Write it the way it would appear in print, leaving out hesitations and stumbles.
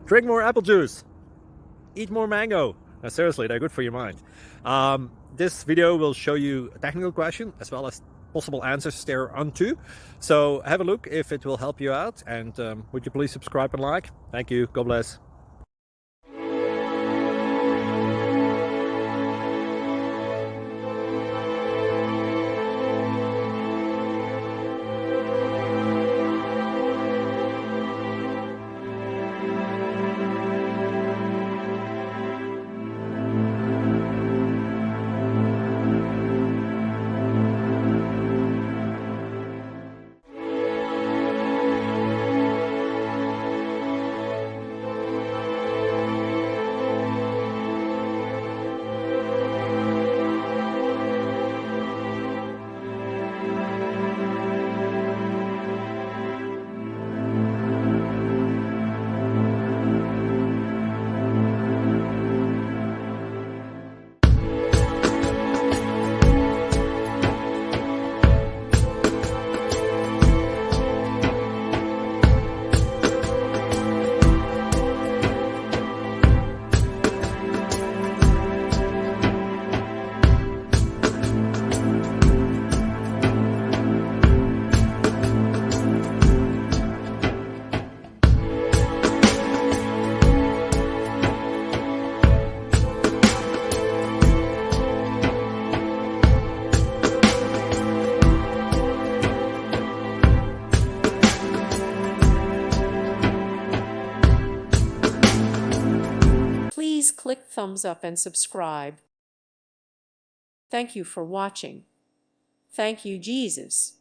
Drink more apple juice. Eat more mango. No, seriously, they're good for your mind. This video will show you a technical question as well as possible answers thereunto. So have a look if it will help you out, and would you please subscribe and like? Thank you. God bless. Please click thumbs up and subscribe. Thank you for watching. Thank you, Jesus.